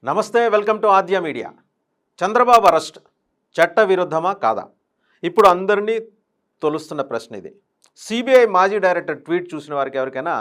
నమస్తే, welcome to Aadya media. Chandrababu arrest చట్ట విరుద్ధమా కాదా? ఇప్పుడు అందరినీ తొలుస్తున్న ప్రశ్న ఇది. సిబిఐ మాజీ డైరెక్టర్ ట్వీట్ చూసిన వారికి ఎవరికైనా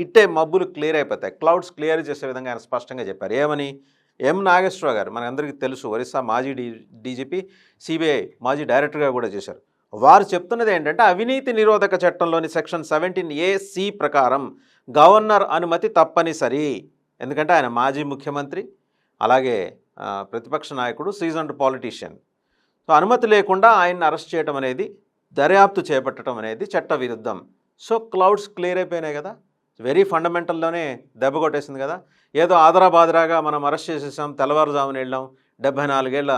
ఇట్టే మబ్బులు క్లియర్ అయిపోతాయి, క్లౌడ్స్ క్లియర్ చేసే విధంగా ఆయన స్పష్టంగా చెప్పారు. ఏమని? ఎం నాగేశ్వరరావు గారు మనందరికీ తెలుసు, ఒరిస్సా మాజీ డీజీపీ, సిబిఐ మాజీ డైరెక్టర్గా కూడా చేశారు. వారు చెప్తున్నది ఏంటంటే, అవినీతి నిరోధక చట్టంలోని సెక్షన్ 17A(c) ప్రకారం గవర్నర్ అనుమతి తప్పనిసరి. ఎందుకంటే ఆయన మాజీ ముఖ్యమంత్రి, అలాగే ప్రతిపక్ష నాయకుడు, సీజన్డ్ పాలిటీషియన్. సో అనుమతి లేకుండా ఆయన్ని అరెస్ట్ చేయడం అనేది, దర్యాప్తు చేపట్టడం అనేది చట్ట విరుద్ధం. సో క్లౌడ్స్ క్లియర్ అయిపోయినాయి కదా, వెరీ ఫండమెంటల్లోనే దెబ్బ కొట్టేసింది కదా. ఏదో ఆదరాబాదరాగా మనం అరెస్ట్ చేసేసాం, తెల్లవారుజామున వెళ్ళాం, 74 ఏళ్ళ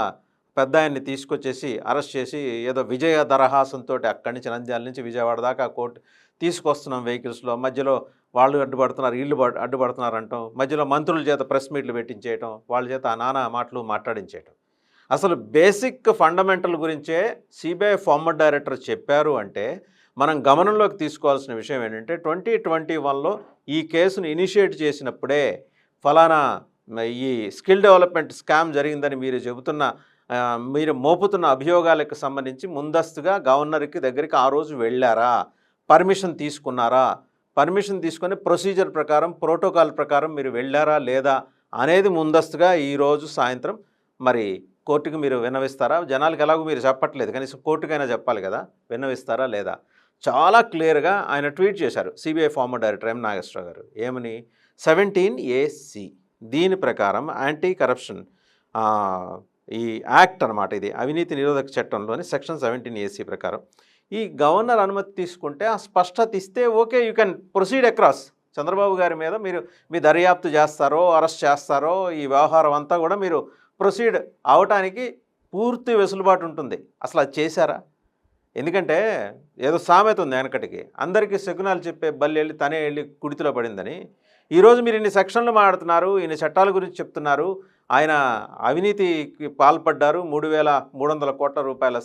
పెద్ద ఆయన్ని తీసుకొచ్చేసి అరెస్ట్ చేసి ఏదో విజయ దరహాసంతో అక్కడి నుంచి నంద్యాల నుంచి విజయవాడ దాకా కోర్టు తీసుకొస్తున్నాం వెహికల్స్లో. మధ్యలో వాళ్ళు అడ్డుపడుతున్నారు, వీళ్ళు అడ్డుపడుతున్నారు అంటాం, మధ్యలో మంత్రుల చేత ప్రెస్ మీట్లు పెట్టించేయటం, వాళ్ళ చేత నానా మాటలు మాట్లాడించేయటం. అసలు బేసిక్ ఫండమెంటల్ గురించే సిబిఐ ఫార్మర్ డైరెక్టర్ చెప్పారు అంటే మనం గమనంలోకి తీసుకోవాల్సిన విషయం ఏంటంటే, 2021లో ఈ కేసును ఇనిషియేట్ చేసినప్పుడే ఫలానా ఈ స్కిల్ డెవలప్మెంట్ స్కామ్ జరిగిందని మీరు మోపుతున్న అభియోగాలకు సంబంధించి ముందస్తుగా గవర్నర్కి దగ్గరికి ఆ రోజు వెళ్ళారా, పర్మిషన్ తీసుకున్నారా, పర్మిషన్ తీసుకొని ప్రొసీజర్ ప్రకారం, ప్రోటోకాల్ ప్రకారం మీరు వెళ్ళారా లేదా అనేది ముందస్తుగా ఈరోజు సాయంత్రం మరి కోర్టుకు మీరు విన్నవిస్తారా? జనాలకు ఎలాగో మీరు చెప్పట్లేదు, కనీసం కోర్టుకైనా చెప్పాలి కదా, విన్నవిస్తారా లేదా? చాలా క్లియర్గా ఆయన ట్వీట్ చేశారు CBI former director M Nageswara Rao గారు. ఏమని? 17A(c) దీని ప్రకారం యాంటీ కరప్షన్ ఈ యాక్ట్ అనమాట, ఇది అవినీతి నిరోధక చట్టంలోని సెక్షన్ 17A(c) ప్రకారం ఈ గవర్నర్ అనుమతి తీసుకుంటే, ఆ స్పష్టత ఇస్తే okay, you can proceed across. Chandrababu గారి మీద మీరు మీ దర్యాప్తు చేస్తారో, అరెస్ట్ చేస్తారో, ఈ వ్యవహారం అంతా కూడా మీరు ప్రొసీడ్ అవటానికి పూర్తి వెసులుబాటు ఉంటుంది. అసలు అది చేశారా? ఎందుకంటే ఏదో సామెత ఉంది వెనకటికి, అందరికీ శకునాలు చెప్పే బల్లి వెళ్ళి తనే వెళ్ళి కుడితిలో పడిందని. ఈరోజు మీరు ఇన్ని సెక్షన్లు మాట్లాడుతున్నారు, ఇన్ని చట్టాల గురించి చెప్తున్నారు. ఆయన అవినీతికి పాల్పడ్డారు, 3,300 కోట్ల రూపాయల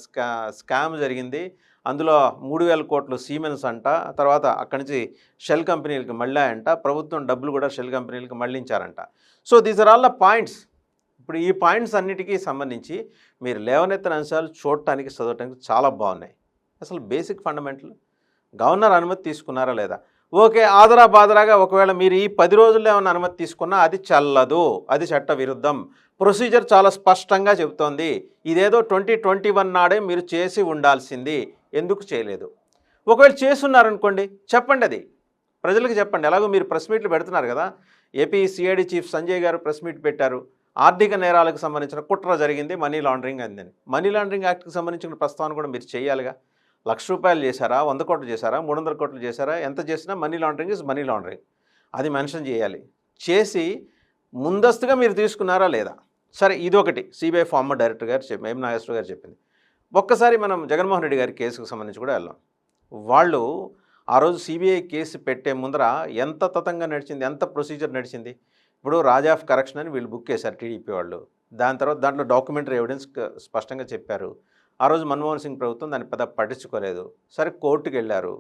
స్కామ్ జరిగింది, అందులో 3,000 కోట్లు సీమెన్స్ అంట, తర్వాత అక్కడి నుంచి షెల్ కంపెనీలకు మళ్ళాయంట, ప్రభుత్వం డబ్బులు కూడా షెల్ కంపెనీలకు మళ్ళించారంట. So these are all the points. ఇప్పుడు ఈ పాయింట్స్ అన్నిటికీ సంబంధించి మీరు లేవనెత్తిన అంశాలు చూడటానికి, చదవటానికి చాలా బాగున్నాయి. అసలు బేసిక్ ఫండమెంటల్, గవర్నర్ అనుమతి తీసుకున్నారా లేదా? ఓకే, ఆదరాబాదరాగా ఒకవేళ మీరు ఈ 10 రోజుల్లో ఏమైనా అనుమతి తీసుకున్నా అది చెల్లదు, అది చట్ట విరుద్ధం. ప్రొసీజర్ చాలా స్పష్టంగా చెబుతోంది. ఇదేదో 2021 నాడే మీరు చేసి ఉండాల్సింది, ఎందుకు చేయలేదు? ఒకవేళ చేస్తున్నారనుకోండి, చెప్పండి, అది ప్రజలకు చెప్పండి. ఎలాగో మీరు ప్రెస్ మీట్లు పెడుతున్నారు కదా, ఏపీ సిఐడి చీఫ్ సంజయ్ గారు ప్రెస్ మీట్ పెట్టారు, ఆర్థిక నేరాలకు సంబంధించిన కుట్ర జరిగింది, మనీ లాండరింగ్ అందని. మనీ లాండరింగ్ యాక్ట్కి సంబంధించిన ప్రస్తావన కూడా మీరు చేయాలిగా. ₹1,00,000 చేశారా, 100 కోట్లు చేశారా, 300 కోట్లు చేశారా, ఎంత చేసినా money laundering is money laundering, అది మెన్షన్ చేయాలి. చేసి ముందస్తుగా మీరు తీసుకున్నారా లేదా? సరే, ఇదొకటి సిబిఐ ఫార్మర్ డైరెక్టర్ గారు ఎం నాగేశ్వర గారు చెప్పింది. ఒక్కసారి మనం జగన్మోహన్ రెడ్డి గారి కేసుకు సంబంధించి కూడా వెళ్దాం. వాళ్ళు ఆ రోజు సిబిఐ కేసు పెట్టే ముందర ఎంత తతంగా నడిచింది, ఎంత ప్రొసీజర్ నడిచింది. ఇప్పుడు రాజా ఆఫ్ కరెక్షన్ అని వీళ్ళు బుక్ చేశారు టీడీపీ వాళ్ళు. దాని తర్వాత దాంట్లో డాక్యుమెంటరీ ఎవిడెన్స్ స్పష్టంగా చెప్పారు. ఆ రోజు మన్మోహన్ సింగ్ ప్రభుత్వం దాన్ని పెద్ద పట్టించుకోలేదు. సరే, కోర్టుకు వెళ్ళారు.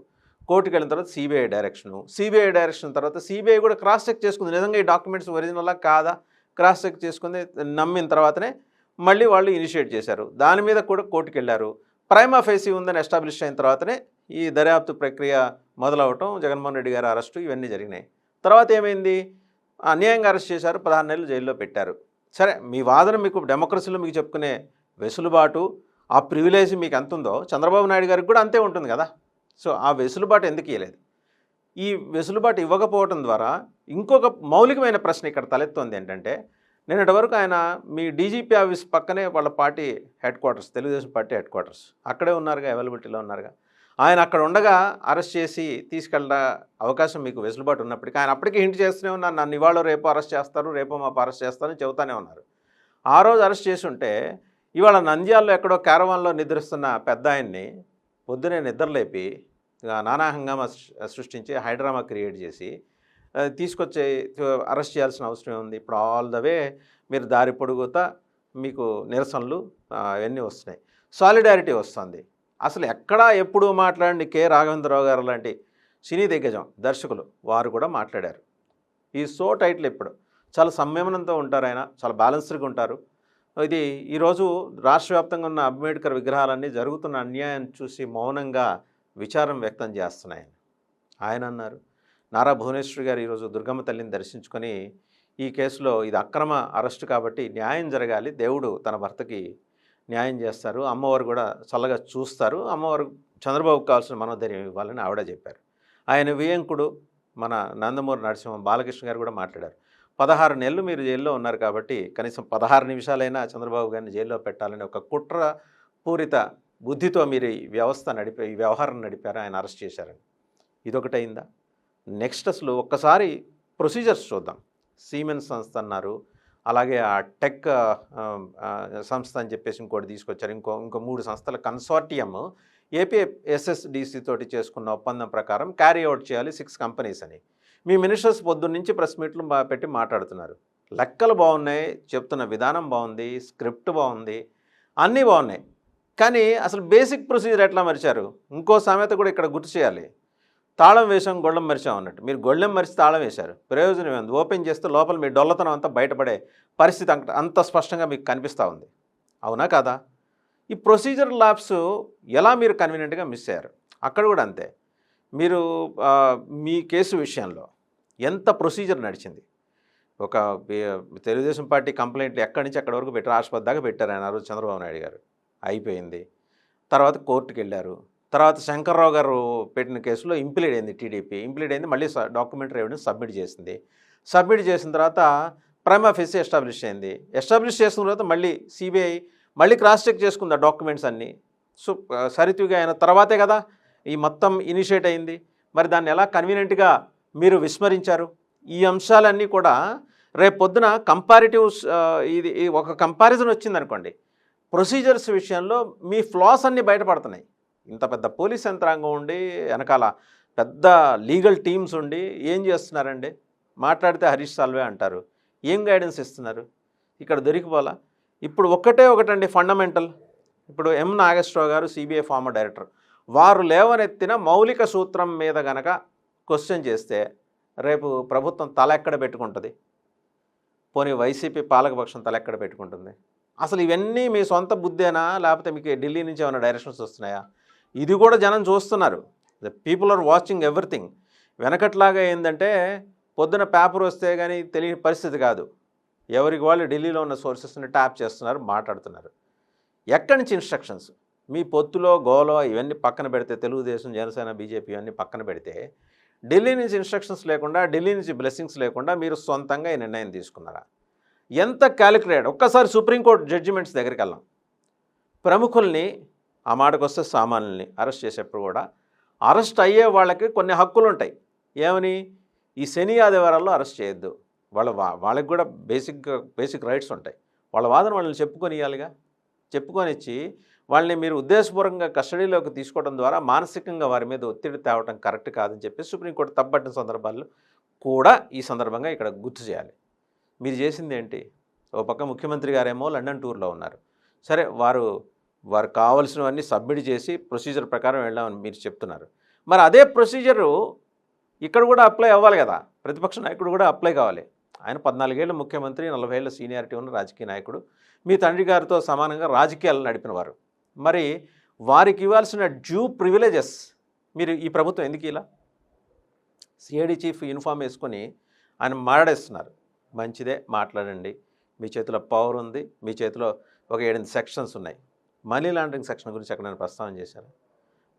కోర్టుకు వెళ్ళిన తర్వాత సిబిఐ డైరెక్షన్ తర్వాత సిబిఐ కూడా క్రాస్ చెక్ చేసుకుంది, నిజంగా ఈ డాక్యుమెంట్స్ ఒరిజినలా కాదా, క్రాస్ చెక్ చేసుకుంది. నమ్మిన తర్వాతనే మళ్ళీ వాళ్ళు ఇనిషియేట్ చేశారు. దాని మీద కూడా కోర్టుకు వెళ్ళారు. ప్రైమా ఫేసీ ఉందని ఎస్టాబ్లిష్ అయిన తర్వాతనే ఈ దర్యాప్తు ప్రక్రియ మొదలవటం, జగన్మోహన్ రెడ్డి గారి అరెస్టు, ఇవన్నీ జరిగినాయి. తర్వాత ఏమైంది? అన్యాయంగా అరెస్ట్ చేశారు, 16 నెలలు జైల్లో పెట్టారు. సరే, మీ వాదన, మీకు డెమోక్రసీలో మీకు చెప్పుకునే వెసులుబాటు, ఆ ప్రివిలేజ్ మీకు ఎంత ఉందో చంద్రబాబు నాయుడు గారికి కూడా అంతే ఉంటుంది కదా. సో ఆ వెసులుబాటు ఎందుకు ఇవ్వలేదు? ఈ వెసులుబాటు ఇవ్వకపోవడం ద్వారా ఇంకొక మౌలికమైన ప్రశ్న ఇక్కడ తలెత్తోంది. ఏంటంటే, నిన్నటి వరకు ఆయన మీ డీజీపీ ఆఫీస్ పక్కనే వాళ్ళ party head quarters, Telugu Desam party head quarters అక్కడే ఉన్నారుగా, అవైలబిలిటీలో ఉన్నారుగా. ఆయన అక్కడ ఉండగా అరెస్ట్ చేసి తీసుకెళ్ళ అవకాశం మీకు వెసులుబాటు ఉన్నప్పటికీ ఆయన అప్పటికీ హింట్ చేస్తూనే ఉన్నారు, నన్ను ఇవాళ రేపు అరెస్ట్ చేస్తారు, రేపు మాపు అరెస్ట్ చేస్తారని చెబుతానే ఉన్నారు. ఆ రోజు అరెస్ట్ చేసి ఉంటే ఇవాళ నంద్యాలలో ఎక్కడో క్యారవాన్లో నిద్రిస్తున్న పెద్ద ఆయన్ని పొద్దునే నిద్రలేపి నానా హంగామా సృష్టించి హైడ్రామా క్రియేట్ చేసి తీసుకొచ్చి అరెస్ట్ చేయాల్సిన అవసరం ఉంది. ఇప్పుడు ఆల్ ద వే మీరు దారి పొడుగుతా మీకు నిరసనలు అవన్నీ వస్తున్నాయి, సాలిడారిటీ వస్తుంది. అసలు ఎక్కడా ఎప్పుడు మాట్లాడండి కె రాఘవేంద్రరావు గారు లాంటి సినీ దిగ్గజం దర్శకులు వారు కూడా మాట్లాడారు. ఈ సో టైటిల్ ఇప్పుడు చాలా సంయమనంతో ఉంటారు, ఆయన చాలా బ్యాలెన్స్డ్గా ఉంటారు. ఇది ఈరోజు రాష్ట్ర వ్యాప్తంగా ఉన్న అంబేద్కర్ విగ్రహాలన్నీ జరుగుతున్న అన్యాయాన్ని చూసి మౌనంగా విచారం వ్యక్తం చేస్తున్నాయి. ఆయన అన్నారు, నారా భువనేశ్వరి గారు ఈరోజు దుర్గమ్మ తల్లిని దర్శించుకొని ఈ కేసులో ఇది అక్రమ అరెస్టు కాబట్టి న్యాయం జరగాలి, దేవుడు తన భర్తకి న్యాయం చేస్తారు, అమ్మవారు కూడా చల్లగా చూస్తారు, అమ్మవారు చంద్రబాబుకు కావాల్సిన మనోధైర్యం ఇవ్వాలని ఆవిడ చెప్పారు. ఆయన వియంకుడు మన నందమూరి నరసింహ బాలకృష్ణ గారు కూడా మాట్లాడారు. 16 నెలలు మీరు జైల్లో ఉన్నారు కాబట్టి కనీసం 16 నిమిషాలైనా చంద్రబాబు గారిని జైల్లో పెట్టాలని ఒక కుట్ర పూరిత బుద్ధితో మీరు ఈ వ్యవహారం నడిపారు, ఆయన అరెస్ట్ చేశారని. ఇదొకటైందా? నెక్స్ట్ అసలు ఒక్కసారి ప్రొసీజర్స్ చూద్దాం. సీమెన్స్ సంస్థ అన్నారు, అలాగే ఆ టెక్ సంస్థ అని చెప్పేసి ఇంకోటి తీసుకొచ్చారు. ఇంకో 3 సంస్థల కన్సార్టియం ఏపీఎస్ఎస్డిసి తోటి చేసుకున్న ఒప్పందం ప్రకారం క్యారీ అవుట్ చేయాలి 6 కంపెనీస్ అని. మీ మినిస్టర్స్ పొద్దున్న నుంచి ప్రెస్ మీట్లు పెట్టి మాట్లాడుతున్నారు. లెక్కలు బాగున్నాయి, చెప్తున్న విధానం బాగుంది, స్క్రిప్ట్ బాగుంది, అన్నీ బాగున్నాయి. కానీ అసలు బేసిక్ ప్రొసీజర్ ఎట్లా మరిచారు? ఇంకో సామెత కూడా ఇక్కడ గుర్తు చేయాలి. తాళం వేసాం గొళ్ళెం మరిచాం అన్నట్టు. మీరు గొళ్ళెం మరిచి తాళం వేశారు, ప్రయోజనం ఏంది? ఓపెన్ చేస్తే లోపల మీ డొల్లతనం అంతా బయటపడే పరిస్థితి అంత స్పష్టంగా మీకు కనిపిస్తూ ఉంది. అవునా కాదా? ఈ ప్రొసీజర్ ల్యాబ్స్ ఎలా మీరు కన్వీనియంట్గా మిస్ అయ్యారు? అక్కడ కూడా అంతే. మీరు మీ కేసు విషయంలో ఎంత ప్రొసీజర్ నడిచింది? ఒక తెలుగుదేశం పార్టీ కంప్లైంట్లు ఎక్కడి నుంచి అక్కడి వరకు పెట్టారు, రాష్ట్రపతి దాకా పెట్టారు ఆయన రోజు చంద్రబాబు నాయుడు గారు, అయిపోయింది. తర్వాత కోర్టుకు వెళ్ళారు. తర్వాత శంకర్రావు గారు పెట్టిన కేసులో ఇంప్లీడ్ అయింది, టీడీపీ ఇంప్లీడ్ అయింది, మళ్ళీ డాక్యుమెంటరీ ఎవిడెన్స్ సబ్మిట్ చేసింది. సబ్మిట్ చేసిన తర్వాత ప్రైమా ఫేసి ఎస్టాబ్లిష్ అయింది. ఎస్టాబ్లిష్ చేసిన తర్వాత మళ్ళీ సిబిఐ మళ్ళీ క్రాస్ చెక్ చేసుకుంది ఆ డాక్యుమెంట్స్ అన్నీ. సో సరితుగా అయిన తర్వాతే కదా ఈ మొత్తం ఇనిషియేట్ అయింది. మరి దాన్ని ఎలా కన్వీనియంట్గా మీరు విస్మరించారు? ఈ అంశాలన్నీ కూడా రేపు పొద్దున కంపారిటివ్స్ ఇది ఒక కంపారిజన్ వచ్చిందనుకోండి, ప్రొసీజర్స్ విషయంలో మీ ఫ్లాస్ అన్నీ బయటపడుతున్నాయి. ఇంత పెద్ద పోలీస్ యంత్రాంగం ఉండి వెనకాల పెద్ద లీగల్ టీమ్స్ ఉండి ఏం చేస్తున్నారండి? మాట్లాడితే హరీష్ సాల్వే అంటారు, ఏం గైడెన్స్ ఇస్తున్నారు? ఇక్కడ దొరికిపోలా. ఇప్పుడు ఒకటండి ఫండమెంటల్. ఇప్పుడు ఎం నాగేశ్వరరావు గారు సిబిఐ ఫార్మర్ డైరెక్టర్, వారు లేవనెత్తిన మౌలిక సూత్రం మీద గనక క్వశ్చన్ చేస్తే రేపు ప్రభుత్వం తల ఎక్కడ పెట్టుకుంటుంది? పోనీ వైసీపీ పాలకపక్షం తల ఎక్కడ పెట్టుకుంటుంది? అసలు ఇవన్నీ మీ సొంత బుద్ధేనా, లేకపోతే మీకు ఢిల్లీ నుంచి ఏమైనా డైరెక్షన్స్ వస్తున్నాయా? ఇది కూడా జనం చూస్తున్నారు. The people are watching everything. వెనకట్లాగా ఏంటంటే పొద్దున పేపర్ వస్తే కానీ తెలియని పరిస్థితి కాదు. ఎవరికి వాళ్ళు ఢిల్లీలో ఉన్న సోర్సెస్ని ట్యాప్ చేస్తున్నారు, మాట్లాడుతున్నారు. ఎక్కడి నుంచి ఇన్స్ట్రక్షన్స్? మీ పొత్తులో గోలో ఇవన్నీ పక్కన పెడితే, తెలుగుదేశం జనసేన బీజేపీ ఇవన్నీ పక్కన పెడితే, ఢిల్లీ నుంచి ఇన్స్ట్రక్షన్స్ లేకుండా, ఢిల్లీ నుంచి బ్లెస్సింగ్స్ లేకుండా మీరు సొంతంగా ఈ నిర్ణయం తీసుకున్నారా? ఎంత క్యాలిక్యులేట్. ఒక్కసారి సుప్రీంకోర్టు జడ్జిమెంట్స్ దగ్గరికి వెళ్ళాం. ప్రముఖుల్ని, ఆ మాటకు వస్తే సామాన్యుల్ని అరెస్ట్ చేసేప్పుడు కూడా అరెస్ట్ అయ్యే వాళ్ళకి కొన్ని హక్కులు ఉంటాయి. ఏమని? ఈ శని ఆదివారాల్లో అరెస్ట్ చేయొద్దు, వాళ్ళకి కూడా బేసిక్ రైట్స్ ఉంటాయి. వాళ్ళ వాదన వాళ్ళని చెప్పుకొని ఇవ్వాలిగా. చెప్పుకొని ఇచ్చి వాళ్ళని మీరు ఉద్దేశపూర్వకంగా కస్టడీలోకి తీసుకోవడం ద్వారా మానసికంగా వారి మీద ఒత్తిడి తేవటం కరెక్ట్ కాదని చెప్పి సుప్రీంకోర్టు తప్పట్టిన సందర్భాల్లో కూడా ఈ సందర్భంగా ఇక్కడ గుర్తు చేయాలి. మీరు చేసింది ఏంటి? ఓ పక్క ముఖ్యమంత్రి గారేమో లండన్ టూర్లో ఉన్నారు. సరే, వారు కావాల్సినవన్నీ సబ్మిట్ చేసి ప్రొసీజర్ ప్రకారం వెళ్ళామని మీరు చెప్తున్నారు. మరి అదే ప్రొసీజరు ఇక్కడ కూడా అప్లై అవ్వాలి కదా. ప్రతిపక్ష నాయకుడు కూడా అప్లై కావాలి. ఆయన 14 ఏళ్ళ ముఖ్యమంత్రి, 40 ఏళ్ళ సీనియారిటీ ఉన్న రాజకీయ నాయకుడు, మీ తండ్రి గారితో సమానంగా రాజకీయాలు నడిపినవారు. మరి వారికి ఇవ్వాల్సిన డ్యూ ప్రివిలేజెస్ మీరు ఈ ప్రభుత్వం ఎందుకు ఇలా? సిఐడి చీఫ్ యూనిఫామ్ వేసుకొని ఆయన మాట్లాడేస్తున్నారు. మంచిదే, మాట్లాడండి. మీ చేతిలో పవర్ ఉంది, మీ చేతిలో ఒక 7 సెక్షన్స్ ఉన్నాయి. మనీ లాండరింగ్ సెక్షన్ గురించి ఎక్కడైనా ప్రస్తావన చేశారు?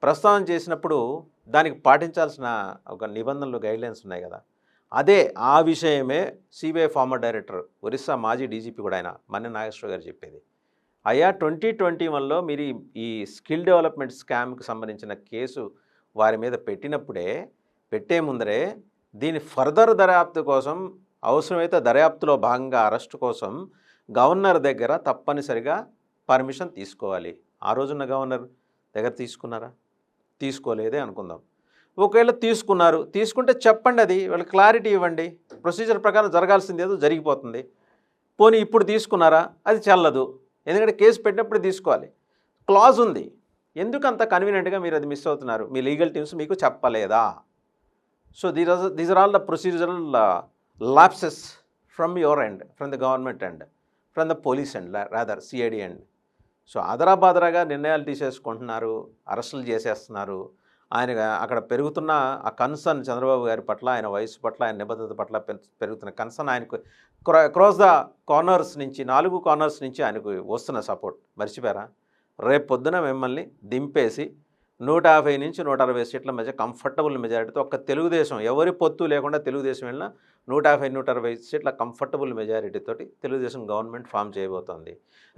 ప్రస్తావన చేసినప్పుడు దానికి పాటించాల్సిన ఒక నిబంధనలు, గైడ్లైన్స్ ఉన్నాయి కదా. ఆ విషయమే సిబిఐ ఫార్మర్ డైరెక్టర్, ఒరిస్సా మాజీ డీజీపీ కూడా ఆయన మన్నె నాగేశ్వరరావు గారు చెప్పేది. అయ్యా, 2021లో మీరు ఈ స్కిల్ డెవలప్మెంట్ స్కామ్కి సంబంధించిన కేసు వారి మీద పెట్టే ముందరే దీని ఫర్దర్ దర్యాప్తు కోసం, అవసరమైతే దర్యాప్తులో భాగంగా అరెస్టు కోసం గవర్నర్ దగ్గర తప్పనిసరిగా పర్మిషన్ తీసుకోవాలి. ఆ రోజున్న గవర్నర్ దగ్గర తీసుకున్నారా? తీసుకోలేదే అనుకుందాం. ఒకవేళ తీసుకుంటే చెప్పండి, అది వాళ్ళకి క్లారిటీ ఇవ్వండి. ప్రొసీజర్ ప్రకారం జరగాల్సింది ఏదో జరిగిపోతుంది. పోనీ ఇప్పుడు తీసుకున్నారా? అది చెల్లదు. ఎందుకంటే కేసు పెట్టినప్పుడు తీసుకోవాలి. క్లాజ్ ఉంది. ఎందుకు అంత కన్వీనియంట్గా మీరు అది మిస్ అవుతున్నారు? మీ లీగల్ టీమ్స్ మీకు చెప్పలేదా? So these are all the procedural lapses from your end, from the government end, from the police end, rather CID end. So ఆదరాబాదరాగా నిర్ణయాలు తీసేసుకుంటున్నారు, అరెస్టులు చేసేస్తున్నారు. ఆయన అక్కడ పెరుగుతున్న ఆ కన్సర్న్ చంద్రబాబు గారి పట్ల, ఆయన వయసు పట్ల, ఆయన నిబద్ధత పట్ల పెరుగుతున్న కన్సర్న్ ఆయనకు క్రాస్ ద కార్నర్స్ నుంచి, 4 కార్నర్స్ నుంచి ఆయనకు వస్తున్న సపోర్ట్ మర్చిపోయారా? రేపు పొద్దున మిమ్మల్ని దింపేసి 150 నుంచి 160 సీట్ల మధ్య కంఫర్టబుల్ మెజారిటీతో, ఒక్క తెలుగుదేశం ఎవరి పొత్తు లేకుండా తెలుగుదేశం వెళ్ళినా 150, 160 సీట్ల కంఫర్టబుల్ మెజారిటీతోటి తెలుగుదేశం గవర్నమెంట్ ఫామ్ చేయబోతోంది.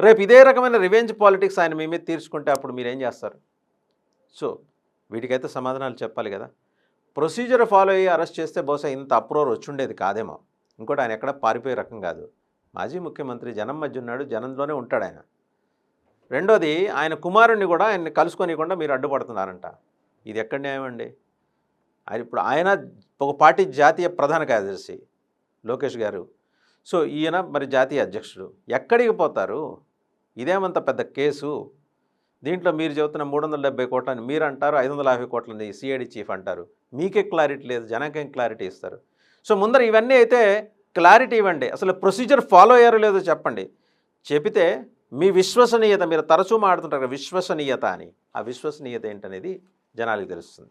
రేపు ఇదే రకమైన రివెంజ్ పాలిటిక్స్ ఆయన మీ మీద తీర్చుకుంటే అప్పుడు మీరేం చేస్తారు? సో వీటికైతే సమాధానాలు చెప్పాలి కదా. ప్రొసీజర్ ఫాలో అయ్యి అరెస్ట్ చేస్తే బహుశా ఇంత అప్రోర్ వచ్చుండేది కాదేమో. ఇంకోటి ఆయన ఎక్కడ పారిపోయే రకం కాదు. మాజీ ముఖ్యమంత్రి, జనం మధ్య ఉన్నాడు, జనంలోనే ఉంటాడు ఆయన. రెండోది, ఆయన కుమారుణ్ణి కూడా ఆయన్ని కలుసుకోనికుండా మీరు అడ్డుపడుతున్నారంట. ఇది ఎక్కడ న్యాయం అండి? ఇప్పుడు ఆయన ఒక పార్టీ జాతీయ ప్రధాన కార్యదర్శి లోకేష్ గారు. సో ఈయన మరి జాతీయ అధ్యక్షుడు. ఎక్కడికి పోతారు? ఇదేమంత పెద్ద కేసు. దీంట్లో మీరు చెబుతున్న 370 కోట్లని మీరు అంటారు, 550 కోట్లని సిఐడి చీఫ్ అంటారు. మీకే క్లారిటీ లేదు, జనాకేం క్లారిటీ ఇస్తారు? సో ముందర ఇవన్నీ అయితే క్లారిటీ ఇవ్వండి. అసలు ప్రొసీజర్ ఫాలో అయ్యారో లేదో చెప్పండి. చెబితే మీ విశ్వసనీయత, మీరు తరచూ మాట్లాడుతుంటారు విశ్వసనీయత అని, ఆ విశ్వసనీయత ఏంటనేది జనాలకు తెలుస్తుంది.